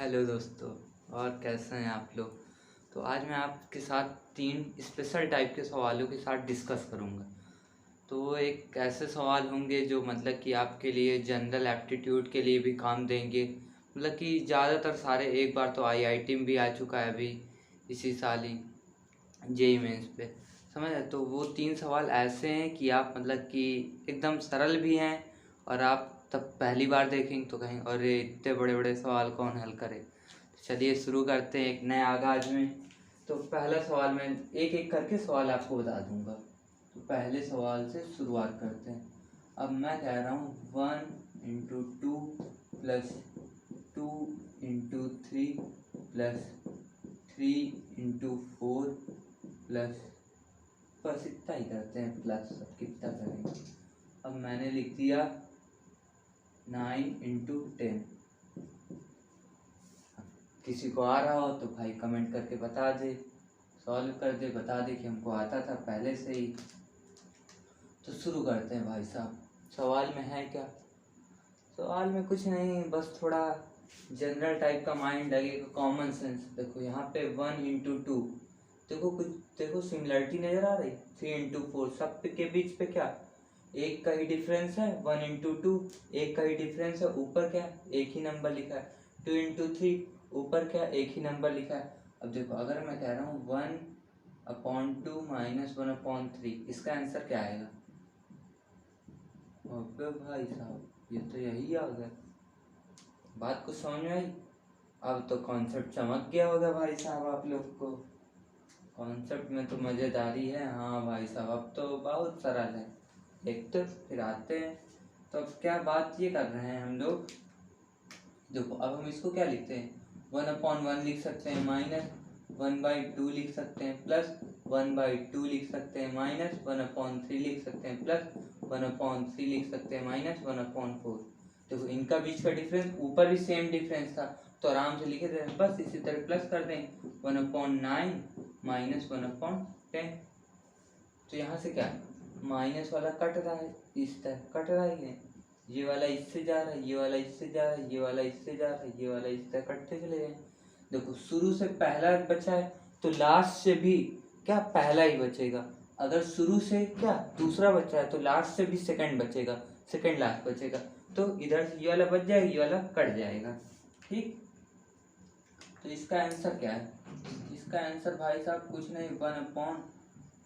Hello दोस्तों। और कैसे हैं आप लोग। तो आज मैं आपके साथ 3 स्पेशल टाइप के सवालों के साथ डिस्कस करूंगा। तो वो एक ऐसे सवाल होंगे जो मतलब कि आपके लिए जनरल एप्टीट्यूड के लिए भी काम देंगे। मतलब कि ज़्यादातर सारे, एक बार तो आईआईटी में भी आ चुका है अभी इसी साल ही जेई मेंस पे, समझ आए। तो वो 3 सवाल ऐसे हैं कि आप मतलब कि एकदम सरल भी हैं, और आप तब पहली बार देखेंगे तो कहेंगे अरे इतने बड़े बड़े सवाल कौन हल करे। तो चलिए शुरू करते हैं एक नए आगाज में। तो पहला सवाल मैं एक एक करके सवाल आपको बता दूंगा। तो पहले सवाल से शुरुआत करते हैं। अब मैं कह रहा हूँ 1 × 2 + 2 × 3 + 3 × 4 प्लस, बस इतना ही करते हैं प्लस, अब कितना करेंगे। अब मैंने लिख दिया 9 × 10। किसी को आ रहा हो तो भाई कमेंट करके बता दे, सॉल्व कर दे, बता दे कि हमको आता था पहले से ही। तो शुरू करते हैं भाई साहब। सवाल में है क्या? सवाल में कुछ नहीं, बस थोड़ा जनरल टाइप का माइंड लगेगा, कॉमन सेंस। देखो यहाँ पे 1 × 2, देखो कुछ, देखो सिमिलरिटी नजर आ रही। 3 × 4 सब के बीच पे क्या एक का ही डिफरेंस है। 1 × 2 एक का ही डिफरेंस है, ऊपर क्या एक ही नंबर लिखा है। 2 × 3 ऊपर क्या एक ही नंबर लिखा है। अब देखो अगर मैं कह रहा हूँ 1/2 - 1/3, इसका आंसर क्या आएगा? अबे भाई साहब, ये तो यही आ गया। बात को समझ में आई? अब तो कॉन्सेप्ट चमक गया होगा भाई साहब आप लोग को। कॉन्सेप्ट में तो मज़ेदारी है। हाँ भाई साहब, अब तो बहुत सरल है। देखते फिर आते हैं। तो अब क्या बात ये कर रहे हैं हम लोग। देखो अब हम इसको क्या लिखते हैं, 1/1 लिख सकते हैं, -1/2 लिख सकते हैं, +1/2 लिख सकते हैं, -1/3 लिख सकते हैं, +1/3 लिख सकते हैं, -1/4। देखो इनका बीच का डिफरेंस, ऊपर भी सेम डिफरेंस था तो आराम से लिखे थे। बस इसी तरह प्लस कर दें, 1/9 -1/10। तो यहाँ से क्या माइनस वाला कट रहा है, इस तरह कट रहा है, ये वाला इससे जा रहा है, ये वाला इससे जा रहा है, ये वाला इससे जा रहा है, ये वाला इस तरह कटते चले गए। देखो शुरू से पहला बचा है तो लास्ट से भी क्या पहला ही बचेगा। अगर शुरू से क्या दूसरा बचा है तो लास्ट से भी सेकंड बचेगा, सेकंड लास्ट बचेगा। तो इधर से ये वाला बच जाएगा, ये वाला कट जाएगा। ठीक, तो इसका आंसर क्या है? इसका आंसर भाई साहब कुछ नहीं, 1/1/10 =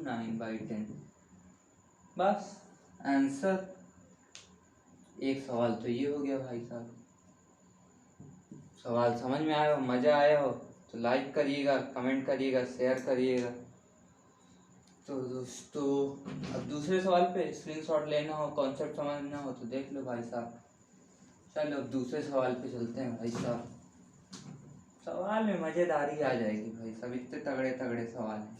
9/10। बस आंसर। एक सवाल तो ये हो गया भाई साहब। सवाल समझ में आया हो, मज़ा आया हो तो लाइक करिएगा, कमेंट करिएगा, शेयर करिएगा। तो दोस्तों अब दूसरे सवाल पे स्क्रीनशॉट लेना हो, कॉन्सेप्ट समझना हो तो देख लो भाई साहब। चलो अब दूसरे सवाल पे चलते हैं भाई साहब। सवाल में मज़ेदारी आ जाएगी भाई साहब, इतने तगड़े तगड़े सवाल हैं।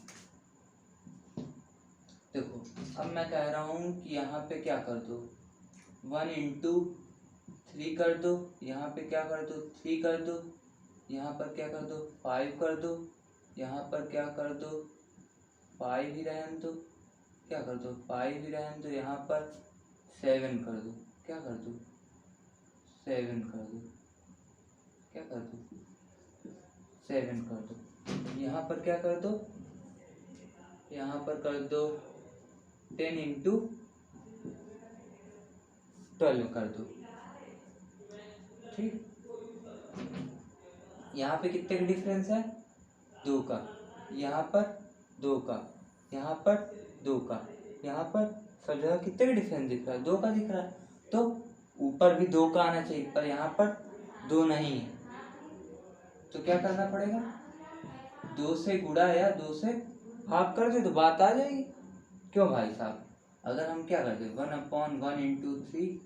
देखो अब मैं कह रहा हूँ कि यहाँ पे क्या कर दो, 1 × 3 कर दो, यहाँ पे क्या कर दो 3 कर दो, यहाँ पर क्या कर दो 5 कर दो, यहाँ पर क्या कर दो 5 ही रहने दो, क्या कर दो 5 ही रहने दो, यहाँ पर 7 कर दो, क्या कर दो 7 कर दो, क्या कर दो 7 कर दो। यहाँ पर क्या कर दो, यहाँ पर कर दो 10 × 12 कर दो। ठीक, यहाँ पे कितने का डिफरेंस है 2 का, यहाँ पर 2 का, यहाँ पर 2 का, यहाँ पर सब जगह कितने का डिफरेंस दिख रहा है 2 का दिख रहा है। तो ऊपर भी 2 का आना चाहिए, पर यहाँ पर 2 नहीं है। तो क्या करना पड़ेगा, 2 से गुणा या 2 से भाग कर दे तो बात आ जाएगी। क्यों भाई साहब, अगर हम क्या करते 1/1 × 3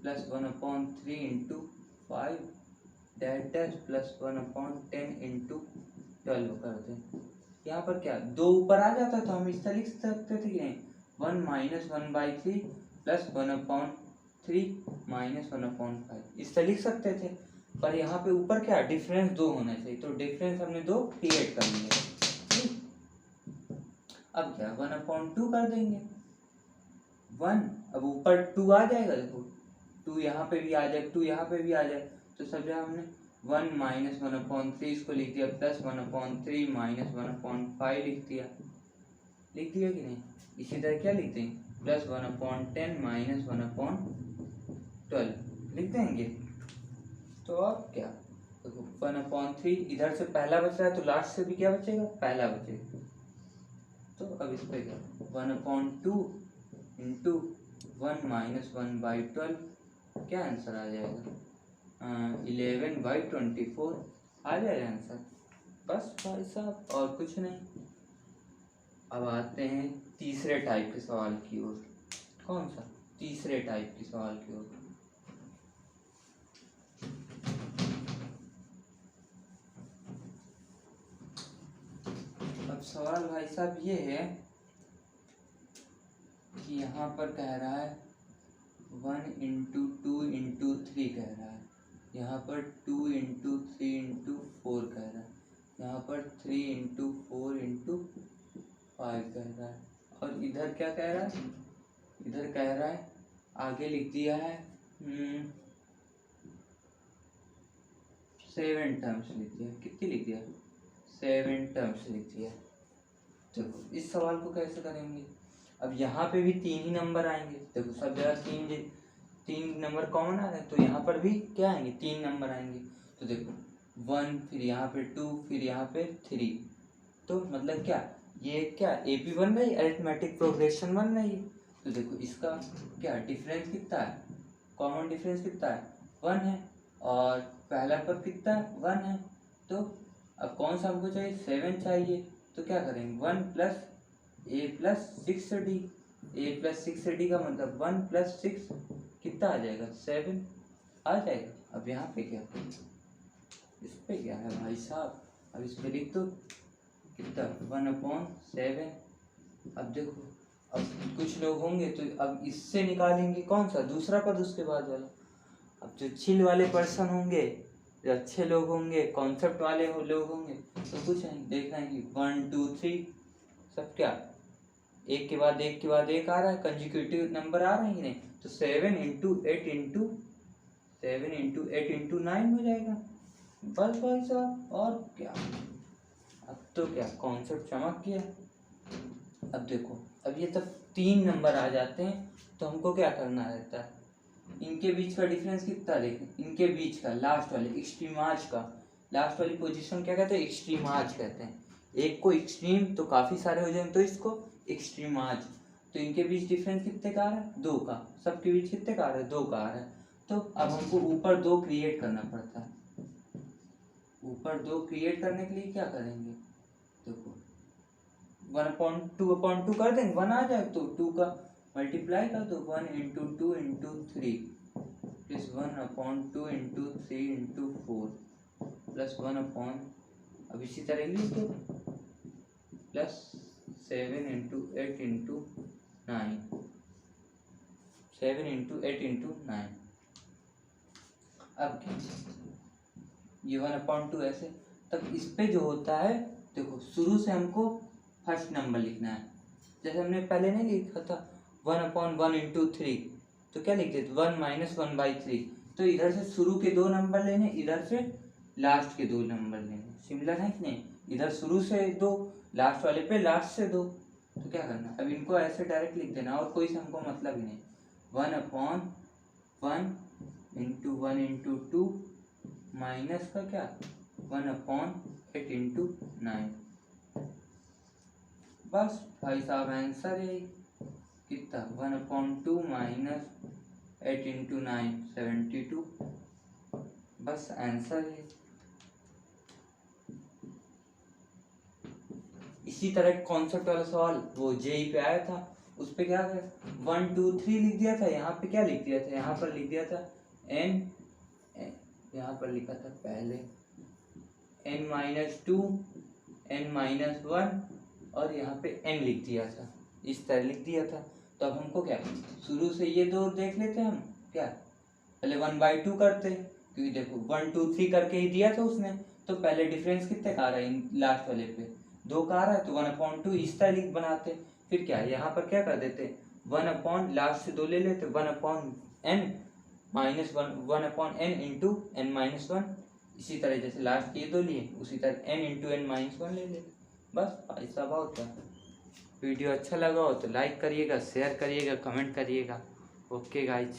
+ 1/3 × 5 डैश +1/10 × 12 कर दें। यहाँ पर क्या 2 ऊपर आ जाता तो हम इस तरह लिख सकते थे कि नहीं, 1 - 1/3 + 1/3 - 1/5 इस तरह लिख सकते थे। पर यहाँ पे ऊपर क्या डिफरेंस 2 होना चाहिए, तो डिफरेंस हमने 2 क्रिएट कर लिया। अब क्या 1/2 कर देंगे 1, अब ऊपर 2 आ जाएगा। देखो 2 यहाँ पे भी आ जाए, 2 यहाँ पे भी आ जाए, तो सब जगह हमने 1 माइनस 1/3 इसको लिख दिया, प्लस 1/3 माइनस 1/5 लिख दिया कि नहीं। इसी तरह क्या लिखते हैं, प्लस 1/10 माइनस 1/12 लिख देंगे। तो अब क्या, देखो 1/3 इधर से पहला बच रहा है तो लास्ट से भी क्या बचेगा, पहला बचेगा। तो अब इस पे क्या 1/2 इंटू 1 माइनस 1/12, क्या आंसर आ जाएगा, 11/24 आ जाएगा आंसर। बस भाई साहब और कुछ नहीं। अब आते हैं तीसरे टाइप के सवाल की ओर। कौन सा, तीसरे टाइप के सवाल की ओर। अब सवाल भाई साहब ये है कि यहाँ पर कह रहा है 1 इंटू 2 इंटू 3 कह रहा है, यहाँ पर 2 इंटू 3 इंटू 4 कह रहा है, यहाँ पर 3 इंटू 4 इंटू 5 कह रहा है, और इधर क्या कह रहा है, इधर कह रहा है आगे लिख दिया है 7 टर्म्स लिख दिया। कितनी लिख दिया, 7 टर्म्स लिख दिया। देखो इस सवाल को कैसे करेंगे, अब यहाँ पे भी 3 ही नंबर आएंगे। देखो सब जगह 3 नंबर कॉमन आ रहे हैं, तो यहाँ पर भी क्या आएंगे, 3 नंबर आएंगे। तो देखो 1, फिर यहाँ पे 2, फिर यहाँ पे 3, तो मतलब क्या, ये क्या AP बन रही है, अरिथमेटिक प्रोग्रेशन बन रही है। तो देखो इसका क्या डिफरेंस कितना है, कॉमन डिफरेंस कितना है, 1 है, और पहला पर कितना है, 1 है। तो अब कौन सा हमको चाहिए, 7 चाहिए। तो क्या करेंगे, 1 plus a plus 6d, a plus 6d का मतलब 1 प्लस 6 कितना आ जाएगा, 7 आ जाएगा। अब यहाँ पे क्या, इस पे क्या है भाई साहब, अब इस पे लिख दो कितना, 1/7। अब देखो, अब कुछ लोग होंगे तो अब इससे निकालेंगे कौन सा, दूसरा पद उसके बाद वाला। अब जो चिल वाले पर्सन होंगे, जो अच्छे लोग होंगे, कॉन्सेप्ट वाले लोग होंगे, तो कुछ नहीं देख रहे हैं 1 2 3 सब क्या एक के बाद एक के बाद एक आ रहा है, कंजिक्यूटिव नंबर आ रहे हैं नहीं। तो 7 इंटू 8 इंटू 9 हो जाएगा। बस भाई साहब और क्या, अब तो क्या कॉन्सेप्ट चमक गया। अब देखो, अब ये तब 3 नंबर आ जाते हैं तो हमको क्या करना रहता है, इनके बीच का डिफरेंस कितना देखें, इनके बीच का लास्ट वाले एक्सट्रीमाज का, लास्ट वाली पोजीशन क्या कहते हैं, एक्सट्रीमाज कहते हैं। एक को एक्सट्रीम तो काफ़ी सारे हो जाएंगे तो इसको एक्सट्रीमाज। तो इनके बीच डिफरेंस कितने का आ रहा है, 2 का, सबके बीच कितने का आ रहा है, 2 का आ रहा है। तो अब हमको ऊपर 2 क्रिएट करना पड़ता है। ऊपर 2 क्रिएट करने के लिए क्या करेंगे, देखो 1/2 कर देंगे, 1 आ जाए तो 2 का मल्टीप्लाई कर दो, 1 into 2 into 3 plus 1/2 into 3 into 4 plus 1 अब इसी तरह लिख दो plus 7 into 8 into 9, 7 into 8 into 9। अब क्या, ये 1/2 ऐसे, तब इस पे जो होता है, देखो शुरू से हमको फर्स्ट नंबर लिखना है। जैसे हमने पहले नहीं लिखा था 1/1 इंटू 3, तो क्या लिखते थे 1 माइनस 1/3। तो इधर से शुरू के 2 नंबर लेने, इधर से लास्ट के 2 नंबर लेने, सिमिलर है कि नहीं, इधर शुरू से 2, लास्ट वाले पे लास्ट से 2। तो क्या करना, अब इनको ऐसे डायरेक्ट लिख देना और कोई से हमको मतलब ही नहीं। 1/1 इंटू 1 इंटू 2 माइनस का क्या 1/8 इंटू 9। बस भाई साहब आंसर है कितना, 1/2 माइनस 8 इंटू 9 72। बस आंसर है। इसी तरह कॉन्सेप्ट वाला सवाल वो जेई पे आया था, उस पे क्या है 1 2 3 लिख दिया था, यहाँ पे क्या लिख दिया था, यहाँ पर लिख दिया था n, यहाँ पर लिखा था पहले n-2 n-1 और यहाँ पे n लिख दिया था, इस तरह लिख दिया था। तो अब हमको क्या, शुरू से ये 2 देख लेते हम, क्या पहले 1/2 करते, क्योंकि देखो 1 2 3 करके ही दिया था उसने, तो पहले डिफरेंस कितने का आ रहा है, लास्ट वाले पे 2 का आ रहा है, तो 1/2 इस तरह लिख बनाते। फिर क्या यहाँ पर क्या कर देते, 1 लास्ट से 2 ले लेते, 1/n -1/n इंटू n-1। इसी तरह जैसे लास्ट ये दो लिए, उसी तरह n इंटू n-1 ले ले। बस भाई साहब होता है। वीडियो अच्छा लगा हो तो लाइक करिएगा, शेयर करिएगा, कमेंट करिएगा। Okay guys.